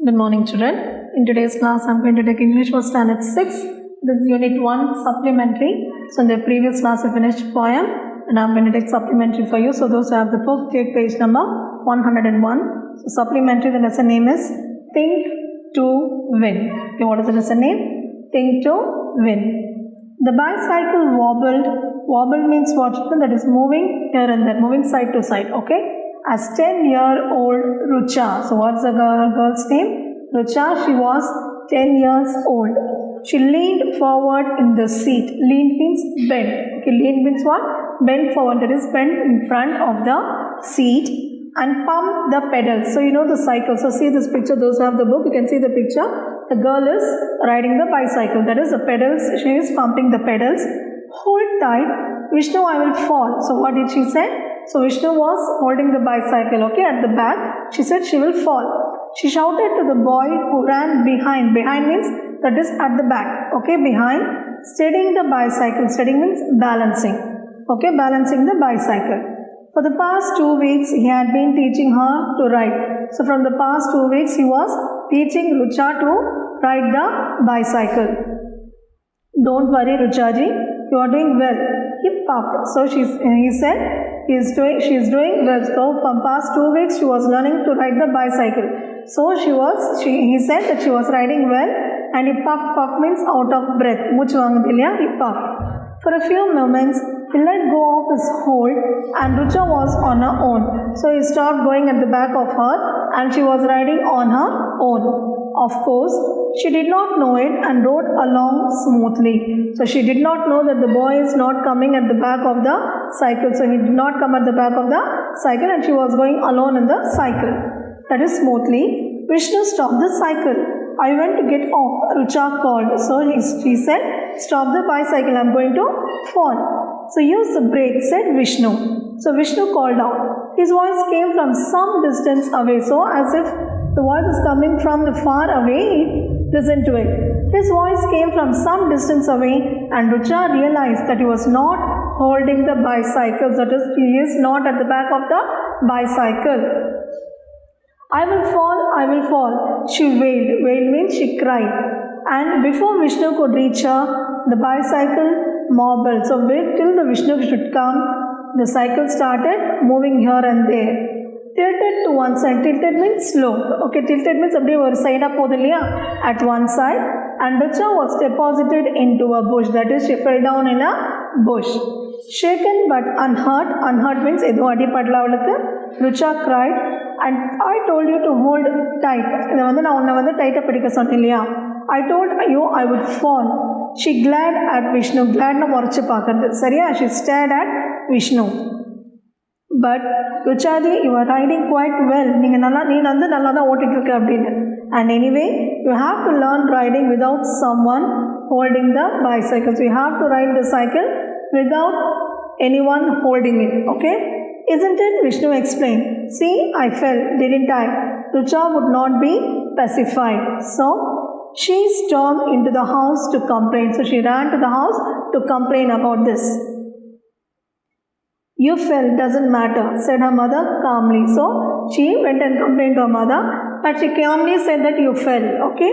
Good morning, children. In today's class, I'm going to take English for Standard 6. This is Unit 1 Supplementary. So, in the previous class, I finished poem and I'm going to take supplementary for you. So, those who have the book, take page number 101. So, supplementary, the lesson name is Think to Win. Okay, what is the lesson name? Think to Win. The bicycle wobbled. Wobble means what? That is moving here and there, moving side to side. Okay. As 10-year-old Rucha. So what's the girl's name? Rucha. She was 10 years old. She leaned forward in the seat. Lean means bend. Okay, lean means what? Bend forward. That is bend in front of the seat and pump the pedals. So you know the cycle. So see this picture. Those who have the book, you can see the picture. The girl is riding the bicycle. That is the pedals. She is pumping the pedals. Hold tight. Vishnu, I will fall. So what did she say? So Vishnu was holding the bicycle, okay, at the back. She said she will fall. She shouted to the boy who ran behind. Behind means that is at the back, okay, behind. Steadying the bicycle. Steadying means balancing, okay, balancing the bicycle. For the past 2 weeks, he had been teaching her to ride. So from the past 2 weeks, he was teaching Rucha to ride the bicycle. Don't worry, Ruchaji, you are doing well. He puffed. So he said, she is doing well. So from past 2 weeks she was learning to ride the bicycle. So he said that she was riding well, and he puffed. Puff means out of breath. He puffed. For a few moments he let go of his hold and Rucha was on her own. So he stopped going at the back of her and she was riding on her own. Of course, she did not know it and rode along smoothly. So she did not know that the boy is not coming at the back of the cycle. So he did not come at the back of the cycle and she was going alone in the cycle. That is smoothly. Vishnu stopped the cycle. I went to get off. Rucha called. So she said, stop the bicycle. I'm going to fall. So use the brake, said Vishnu. So Vishnu called out. His voice came from some distance away. So as if the voice is coming from the far away, listen to it. His voice came from some distance away and Rucha realized that he was not holding the bicycle. That is, he is not at the back of the bicycle. I will fall, I will fall. She wailed. Wail means she cried. And before Vishnu could reach her, the bicycle marbled. So wait till the Vishnu should come. The cycle started moving here and there. Tilted to one side. Tilted means slow. Okay, tilted means one side up at one side. And Rucha was deposited into a bush. That is, she fell down in a bush. Shaken but unhurt. Unhurt means Rucha cried. And I told you to hold tight. I told you I would fall. She glared at Vishnu. Glad na morachu paakardu. Sariya, she stared at Vishnu. But Ruchaji, you are riding quite well. And anyway, you have to learn riding without someone holding the bicycle. So you have to ride the cycle without anyone holding it. Okay? Isn't it? Vishnu explained. See, I fell, didn't I? Rucha would not be pacified. So she stormed into the house to complain. So she ran to the house to complain about this. You fell, doesn't matter, said her mother calmly. So she went and complained to her mother, but she calmly said that you fell. Okay?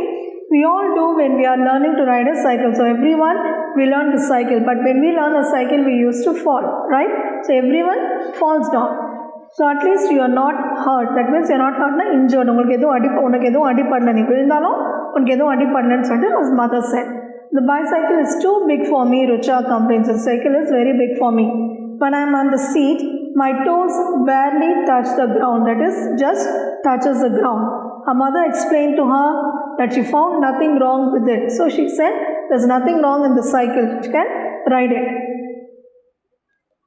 We all do when we are learning to ride a cycle. So everyone, we learn to cycle. But when we learn a cycle, we used to fall, right? So everyone falls down. So at least you are not hurt. That means you are not hurt, na injured. His mother said. The bicycle is too big for me, Rucha complains. The cycle is very big for me. When I am on the seat, my toes barely touch the ground. That is, just touches the ground. Her mother explained to her that she found nothing wrong with it. So she said, there's nothing wrong in the cycle. She can ride it.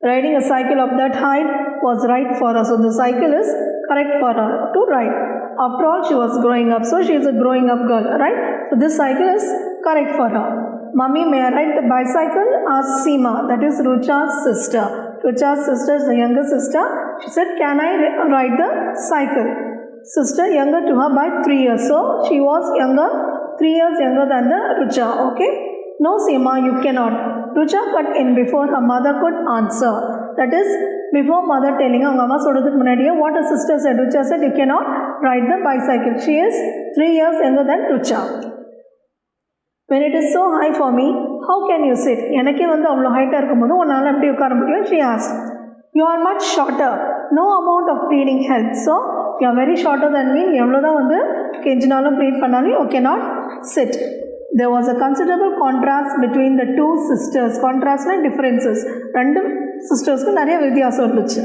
Riding a cycle of that height was right for her. So the cycle is correct for her to ride. After all, she was growing up. So she is a growing up girl, right? So this cycle is correct for her. Mummy, may I ride the bicycle? Asked Seema. That is Rucha's sister. Rucha's sister is the younger sister. She said, can I ride the cycle? Sister younger to her by 3 years. So she was 3 years younger than the Rucha. Okay? No, Seema, you cannot. Rucha cut in before her mother could answer. That is, Before mother telling அவங்க அம்மா சொல்கிறதுக்கு முன்னாடியே what her sister said, Rucha said, you cannot ride the bicycle. She is 3 years younger than Rucha. When it is so high for me, how can you sit? எனக்கே வந்து அவ்வளோ ஹைட்டாக இருக்கும்போது உன்னால் எப்படி உட்கார முடியும்? She asked. You are much shorter. No amount of pleading helps. So, you are very shorter than me. எவ்வளோ தான் வந்து கெஞ்சினாலும் ப்ளீட் பண்ணாலும் you cannot sit. There was a considerable contrast between the two sisters. Contrast means differences. ரெண்டு சிஸ்டர்ஸ்க்கு நிறைய வித்தியாசம் இருந்துச்சு.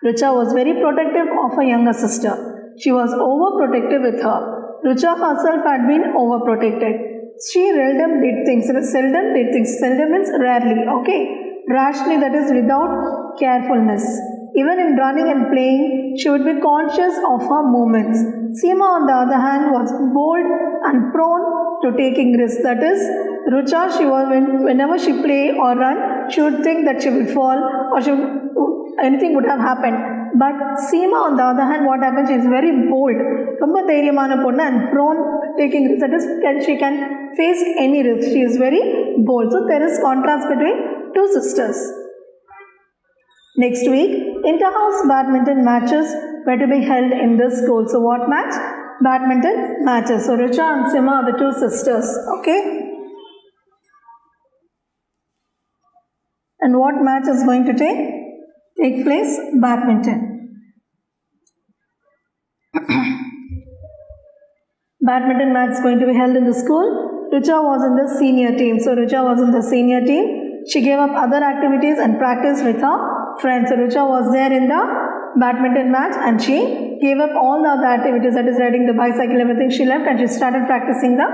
Rucha was very protective of her younger sister. She was overprotective with her. Rucha herself had been overprotected. She seldom did things. Seldom means rarely. Okay. Rashly, that is without carefulness. Even in running and playing, she would be conscious of her movements. Seema, on the other hand, was bold and prone to taking risks. That is, Rucha, whenever she play or run, she would think that she will fall or anything would have happened. But Seema, on the other hand, what happens? She is very bold. Romba தைரியமான பொண்ணு and prone taking risks. That is, she can face any risk. She is very bold. So there is contrast between two sisters. Next week, inter-house badminton matches were to be held in this school. So what match? Badminton matches. So Rucha and Seema are the two sisters. Okay. And what match is going to take place? Badminton. Badminton match is going to be held in the school. Rucha was in the senior team. So Rucha was in the senior team. She gave up other activities and practiced with her friends. So Rucha was there in the badminton match and she gave up all the other activities, that is riding the bicycle, everything she left, and she started practicing the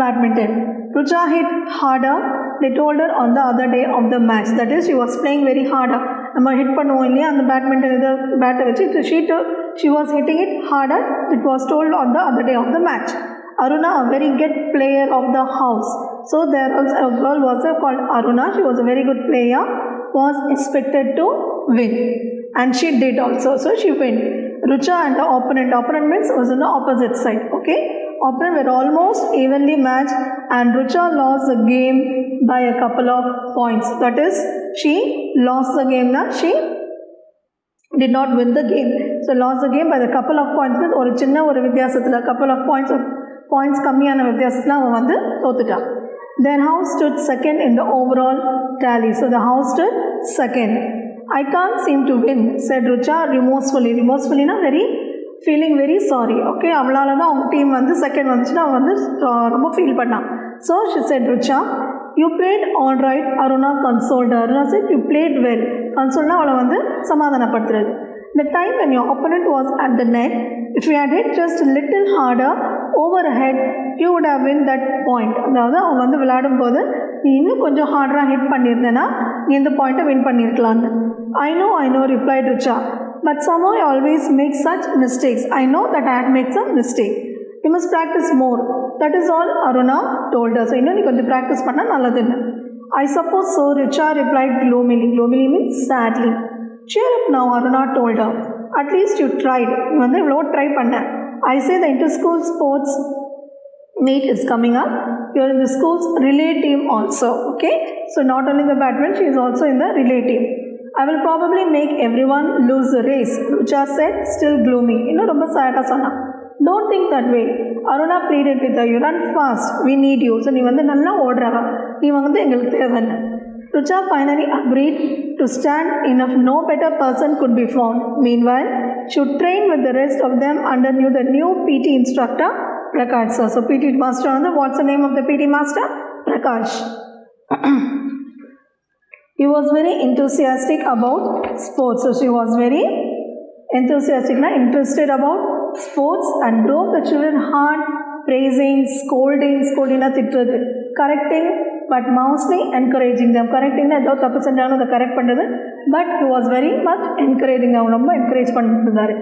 badminton. Rucha hit harder, they told her on the other day of the match. That is, she was playing very harder. நம்ம hit பண்ணுவோம் இல்லையா அந்த badminton இதை பேட்டை வச்சு she was hitting it harder. It was told on the other day of the match. Aruna, a very good player of the house. So there was a girl was called Aruna. She was a very good player. Was expected to win, and she did also. So she win. Rucha and the opponent. Opponent means was on the opposite side. Okay. Opponent were almost evenly matched, and Rucha lost the game by a couple of points. That is, she lost the game. Now she did not win the game. So lost the game by a couple of points. Means ஒரு சின்ன ஒரு வித்தியாசத்துல couple of points கம்மியான வித்தியாசத்துல அவ வந்து தோத்துட்டா. Their house stood second in the overall tally. So the house stood second. I can't seem to win, said Rucha remorsefully. Remorsefully na feeling very sorry. Okay, அவளால தான் அவங்க team வந்து second வந்துச்சுன்னா அவ வந்து ரொம்ப ஃபீல் பண்ணா. So she said, Rucha, you played all right. Aruna consoled her. Aruna said, you played well. Consoled அவளை வந்து சமாதானப்படுத்துறது. The time when your opponent was at the net, if you had hit just a little harder overhead, you would have win that point. அதாவது அவங்க வந்து விளையாடும் போது நீ இன்னும் கொஞ்சம் ஹார்டராக ஹிட் பண்ணியிருந்தேன்னா நீ இந்த பாயிண்ட்டை win பண்ணியிருக்கலான்னு. I know, replied Rucha. But somehow I always make such mistakes. I know that I had made some mistake. You must practice more. That is all Aruna told her. So இன்னும் நீ கொஞ்சம் practice பண்ணால் நல்லதுன்னு. I suppose so, Rucha replied gloomily. Gloomily means sadly. Cheer up now, Aruna told her. At least you tried. நீ வந்து இவ்வளோ try பண்ண. I say the inter-school sports meet is coming up. You are in the school's relay team also. Okay? So not only the badminton, she is also in the relay team. I will probably make everyone lose the race, Rucha said, still gloomy. இன்னும் ரொம்ப சேடாக சொன்னா. Don't think that way. Aruna pleaded with her. You run fast. We need you. So நீ வந்து நல்லா ஓடுறவ. நீ வந்து எங்களுக்கு தேவைன்னு. Rucha finally agreed to stand enough. No better person could be found. Meanwhile, she would train with the rest of them under the new PT instructor, Prakash. So PT master, what's the name of the PT master? Prakash. He was very enthusiastic about sports. So she was very enthusiastic, interested about sports, and drove the children hard, praising, scolding திட்டுறது, correcting, but mostly encouraging them. Correcting ஏதோ தப்பு செஞ்சாலும் அதை correct பண்ணுறது, but he was very much encouraging them. ரொம்ப encourage பண்ணிட்டு இருந்தாரு.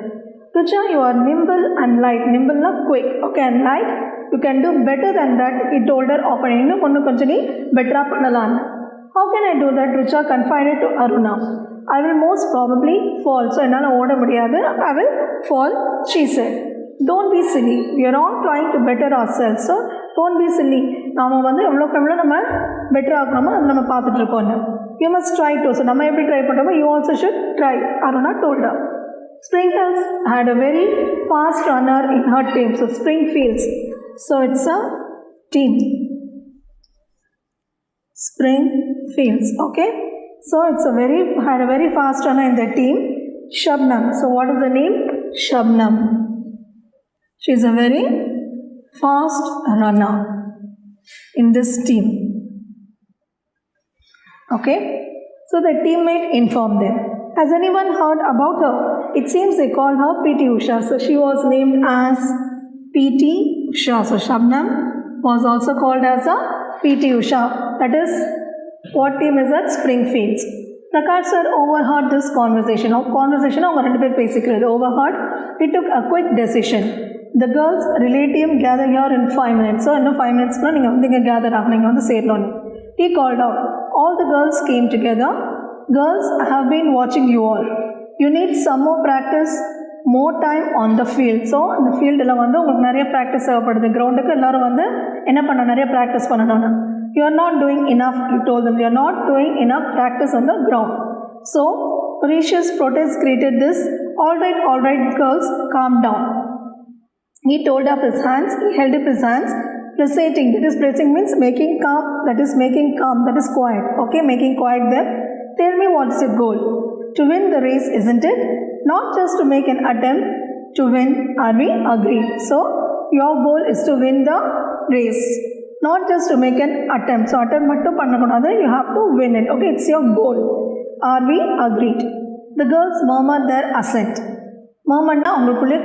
Rucha, you are nimble and light. Nimble na quick. Okay, and light, you can do better than that. He told her often. இன்னும் ஒன்று கொஞ்சம் நீ பெட்டராக பண்ணலான்னு. How can I do that? Rucha confided to Aruna. I will most probably fall. So என்னால் ஓட முடியாது. I will fall, she said. Don't be silly. We are all trying to better ourselves. So don't be silly. நாம் வந்து எவ்வளோக்கு எவ்வளோ நம்ம better ஆகணுமோ அதை நம்ம பார்த்துட்டு இருக்கோம். You must try to. So, நம்ம எப்படி try பண்ணுறோமோ you also should try. Aruna told her. Springfields had a very fast runner in her team. So, Springfields. So, it's a team. Springfields. Okay. So, had a very fast runner in the team. Shabnam. So, what is the name? Shabnam. She is a very fast runner in this team. Okay. So, the teammate informed them. Has anyone heard about her? It seems they call her PT Usha. So, she was named as PT Usha. So, Shabnam was also called as a PT Usha. That is, what team is that? Springfields. Prakash sir overheard this conversation. Overheard. He took a quick decision. The girls relate team gather here in 5 minutes. So, in 5 minutes, you gather up. He called out. All the girls came together. Girls, I have been watching you all. You need some more practice, more time on the field. So, the field practice the ground practice. You are not doing enough, he told them. You are not doing enough practice on the ground. So, Mauritius protest greeted this. All right, girls, calm down. He held up his hands, placating. That is, placing means making calm, that is quiet. Okay, making quiet them. Tell me what's your goal? To win the race, isn't it? Not just to make an attempt to win, are we agreed? So, your goal is to win the race. Not just to make an attempt. So, attempt mattum pannakodadhu, you have to win it. Okay, it's your goal. Are we agreed? The girls murmured their assent. Murmured na ungalkulle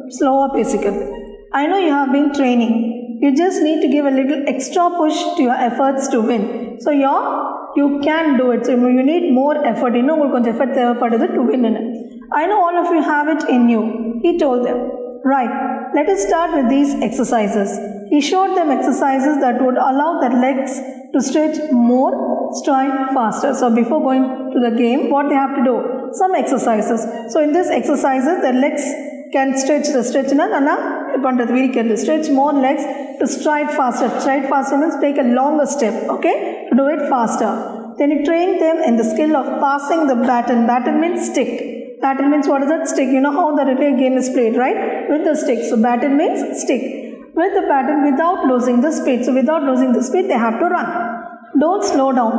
slower pesikadhu. I know you have been training. You just need to give a little extra push to your efforts to win. So, you can do it. So, you need more effort. You know, effort to win. I know all of you have it in you. He told them. Right, let us start with these exercises. He showed them exercises that would allow their legs to stretch more, stride faster. So, before going to the game, what they have to do? Some exercises. So, in these exercises, their legs can stretch more legs to stride faster. Stride faster means take a longer step, okay, to do it faster. Then he trained them in the skill of passing the baton. Baton means stick. Baton means what is that? Stick. You know how the relay game is played, right? With the stick. So, baton means stick. With the baton without losing the speed. So, without losing the speed, they have to run. Don't slow down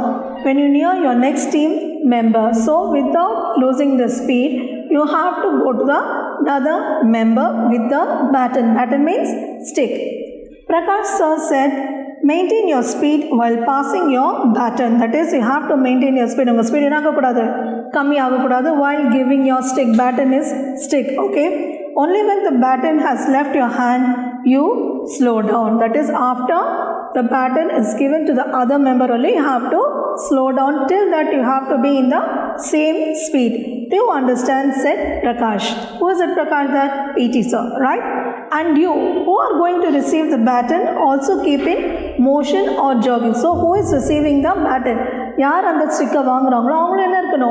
when you near your next team member. So, without losing the speed, you have to go to the other member with the baton. Baton means stick. Prakash sir said, maintain your speed while passing your baton. That is, you have to maintain your speed. Your speed while giving your stick. Baton is stick, okay? Only when the baton has left your hand, you slow down. That is, after the baton is given to the other member only, you have to slow down. Till that you have to be in the same speed. Do you understand? Said Prakash. Who is it, Prakash? That PT sir, right? And you who are going to receive the baton also keep in motion or jogging. So, who is receiving the baton? Yaar and the sticker vaangrangalo avanga enna irukano?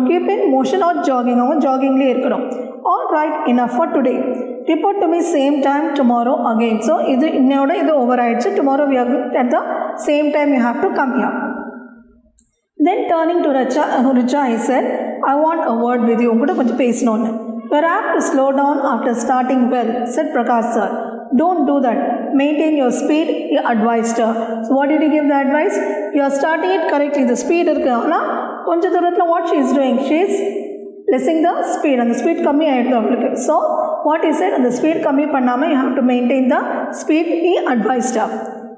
Keep in motion or jogging. Avanga jogging le irukano. All right, enough for today. Report to me same time tomorrow again. So, idu over aichu. Tomorrow we are at the same time you have to come here. Then turning to Richa, I said, I want a word with you. You are apt to slow down after starting well, said Prakash sir. Don't do that. Maintain your speed, he advised her. So, what did he give the advice? You are starting it correctly. The speed is what she is doing. She is lessing the speed, and the speed kammi aayirudhu. So, what he said, the speed kammi pannama, you have to maintain the speed, he advised her.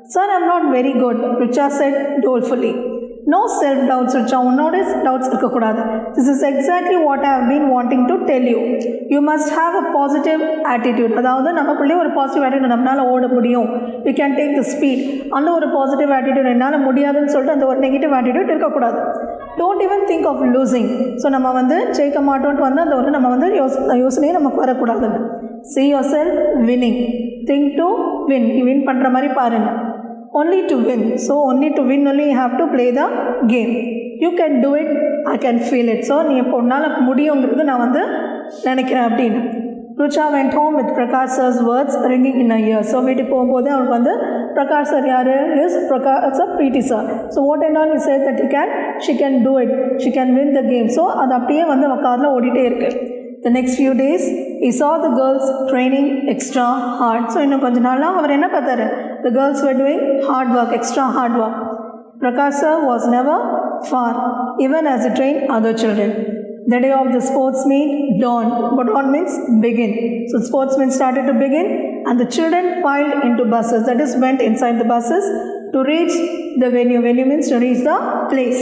Sir, I am not very good, Richa said dolefully. No self-doubts, Richa. Notice doubts irukkodadu. This is exactly what I have been wanting to tell you. You must have a positive attitude. Adavadhu namakulle oru positive attitude nammala oda mudiyum. We can take the speed. Anna oru positive attitude ennala mudiyadunu solittu and oru negative attitude irukkodadu. Don't even think of losing. So nama jeika maatonnu vandha and oru nama yosane namakku varakodadu. See yourself winning. Think to win. Win pandra mari parunga. Only to win. So, only to win only you have to play the game. You can do it. I can feel it. So, நீ இப்போ உன்னால முடியுங்கிறது நான் நினைக்கிறேன் அப்படின்னு. Rucha went home with Prakash sir's words ringing in her ears. So வீட்டுக்கு போகும்போது அவனுக்கு வந்து பிரகாஷ் சார் யார் is Prakash sir PT sir. So what and all is said that she can do it, she can win the game. So அது அப்படியே வந்து அவன் காரில் ஓடிட்டே இருக்கு. The next few days he saw the girls training extra hard. So இன்னும் கொஞ்ச நாளாக அவர் என்ன பார்த்தாரு, the girls were doing hard work, extra hard work. Prakash sir was never far, even as he trained other children. The day of the sports meet dawned. But dawn means begin. So sports meet started to begin, and the children piled into buses. That is, went inside the buses to reach the venue. Venue means to reach the place.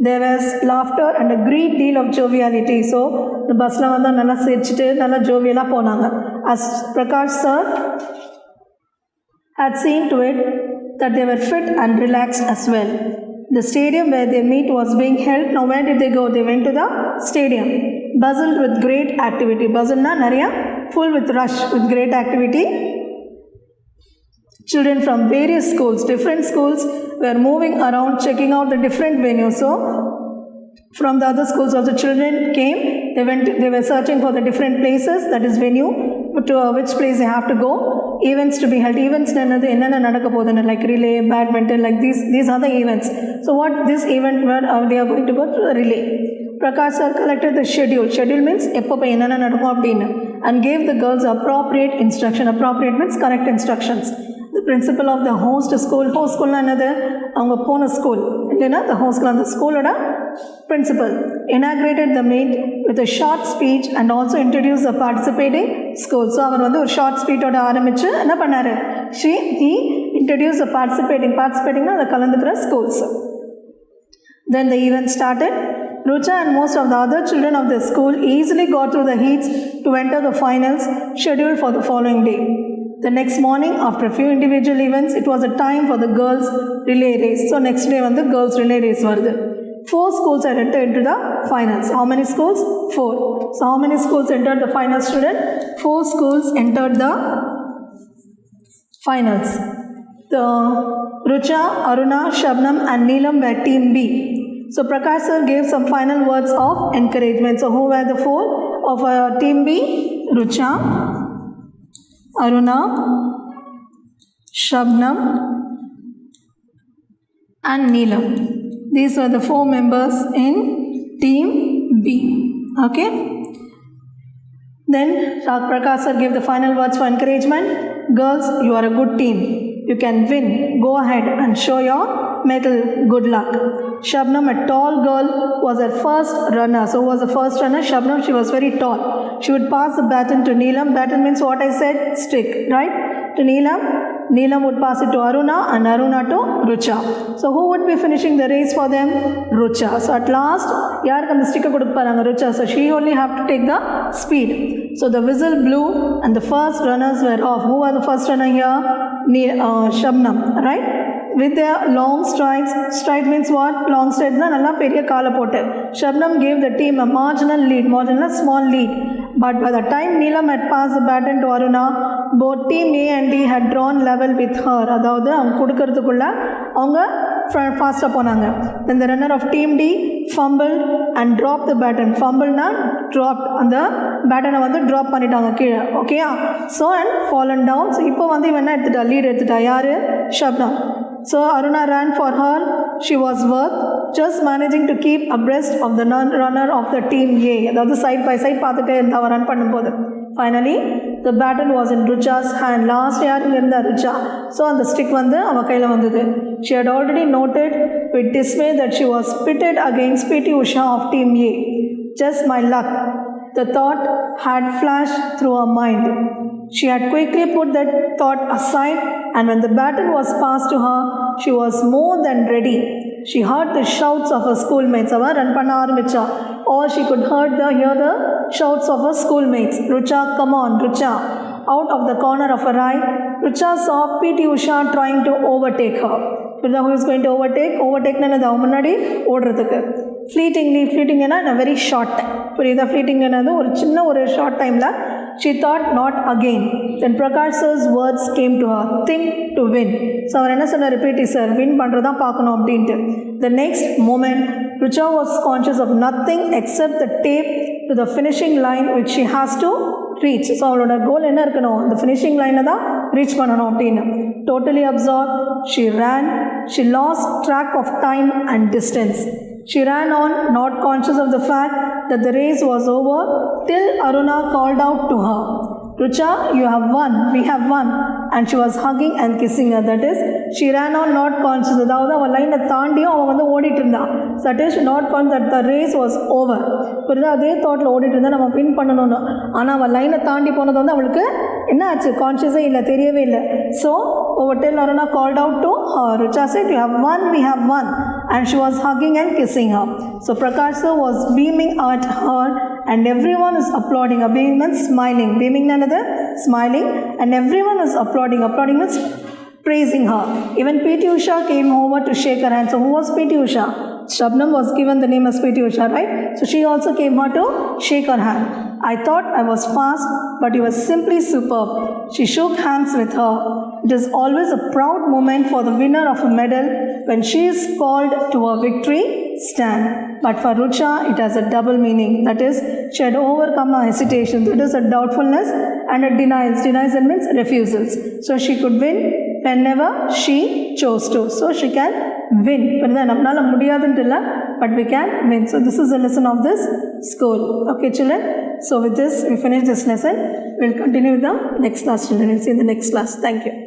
There was laughter and a great deal of joviality. So the bus la vanda nalla sirichittu nalla jovial ah ponanga. As Prakash sir had seen to it that they were fit and relaxed as well. The stadium where their meet was being held. Now where did they go? They went to the stadium, buzzed with great activity. Buzzed na nariya, full with rush, with great activity. Children from various schools, different schools, were moving around checking out the different venues. So from the other schools also children came. They were searching for the different places, that is venue, to which place they have to go. Events to be held. Events enna nadakka podana, like relay, badminton, like these are the events. So what this event where they are going to go to the relay. Prakash sir collected the schedule. Schedule means eppo enna nadakum appadina, and gave the girls appropriate instruction. Appropriate means correct instructions. The principal of the host school na another avanga pona school illana, the host school and the school oda principal inaugurated the meet with a short speech and also introduced the participating schools. So அவர் வந்து ஒரு short ஸ்பீட்டோட ஆரம்பிச்சு என்ன பண்ணாரு, he introduced the participating na the கலந்துக்கிற schools. Then the event started. Rucha and most of the other children of the school easily got through the heats to enter the finals scheduled for the following day. The next morning, after a few individual events, it was a time for the girls relay race. So next day வந்து girls relay race வருது. 4 schools had entered into the finals. How many schools? 4. So how many schools entered the finals, student? 4 schools entered the finals. The Rucha, Aruna, Shabnam and Neelam were team B. So Prakash sir gave some final words of encouragement. So who were the 4 of team B? Rucha, Aruna, Shabnam and Neelam. These were the 4 members in team B. Okay. Then Prakash sir gave the final words for encouragement. Girls, you are a good team. You can win. Go ahead and show your medal. Good luck. Shabnam, a tall girl, was her first runner. So who was the first runner? Shabnam, she was very tall. She would pass the baton to Neelam. Baton means what I said, stick, right? To Neelam. Neelam would pass it to Aruna and Aruna to Rucha. So who would be finishing the race for them? Rucha. So at last, yarukku and sticker kodupparanga, Rucha. So she only have to take the speed. So the whistle blew and the first runners were off. Who was the first runner here? Shabnam, right? With their long strides. Stride means what? Long strides na nalla periya kaala potu. Shabnam gave the team a marginal lead, small lead. But by the time Neelam had passed the baton to Aruna, both team A and D had drawn level with her. அதாவது அவங்க கொடுக்கறதுக்குள்ள அவங்க ஃபாஸ்ட்டாக போனாங்க. Then the runner of team D fumbled and dropped the baton. Fumbledனா dropped, அந்த பேட்டனை வந்து drop பண்ணிட்டாங்க கீழே. ஓகேயா? So and fallen down. So இப்போ வந்து இவன் என்ன எடுத்துட்டா, லீட் எடுத்துட்டா. யார்? Shabnam. So Aruna ran for her. She was worth just managing to keep abreast of the runner of the team A. அதாவது side by side பார்த்துட்டே இருந்தா அவன் ரன் பண்ணும்போது. Finally, the baton was in Rucha's hand. Last year இருந்த Rucha. So அந்த stick வந்து அவன் கையில் வந்தது. She had already noted with dismay that she was pitted against PT Usha of team A. Just my luck. The thought had flashed through her mind. She had quickly put that thought aside, and when the baton was passed to her, she was more than ready. She heard the shouts of her schoolmates. Ava run panna aarambicha. All she could hear the shouts of her schoolmates. Rucha, come on, Rucha. Out of the corner of her eye, Rucha saw PT Usha trying to overtake her. Who is going to overtake? Overtake na முன்னாடி ஓடுறதுக்கு. Fleetingly in a very short time. புரியுதா? fleeting என்னது ஒரு சின்ன ஒரு short டைமில். She thought not again. Then Prakash sir's words came to her. Think to win. So அவர் என்ன சொன்னார்? PT sir, win பண்ணுறதா பார்க்கணும் அப்படின்ட்டு. The next moment, Rucha was conscious of nothing except the tape to the finishing line which she has to reach. So அவளோட கோல் என்ன இருக்கணும், the finishing line தான் reach பண்ணணும் அப்படின்னு. Totally absorbed, she ran, she lost track of time and distance. She ran on, not conscious of the fact that the race was over, till Aruna called out to her, Rucha, you have won, we have won. And she was hugging and kissing her. That is, she ran on not conscious. அதாவது அவள் லைனை தாண்டியும் அவன் வந்து ஓடிட்டு இருந்தான். That is, not conscious that the race was over. புரியுதா, அதே தாட்டில் ஓடிட்டு இருந்தால் நம்ம வின் பண்ணணும்னு. ஆனால் அவள் லைனை தாண்டி போனது வந்து அவளுக்கு என்ன ஆச்சு, கான்ஷியஸே இல்லை, தெரியவே இல்லை. So over till Aruna called out to her, Rucha said, you have won, we have won. And she was hugging and kissing her. So Prakash sir was beaming at her and everyone is applauding. A beaming means smiling. Beaming another, smiling, and everyone is applauding. Applauding means praising her. Even P.T. Usha came over to shake her hand. So who was P.T. Usha? Shabnam was given the name as P.T. Usha, right? So she also came over to shake her hand. I thought I was fast, but you were simply superb. She shook hands with her. It is always a proud moment for the winner of a medal when she is called to a victory stand. But for Rucha, it has a double meaning. That is, she had overcome her hesitation. That is a doubtfulness and a denials. Denials means refusals. So she could win whenever she chose to. So she can win. But we can win. So this is the lesson of this school. Okay, children. So with this, we finish this lesson. We'll continue with the next class, children. We'll see in the next class. Thank you.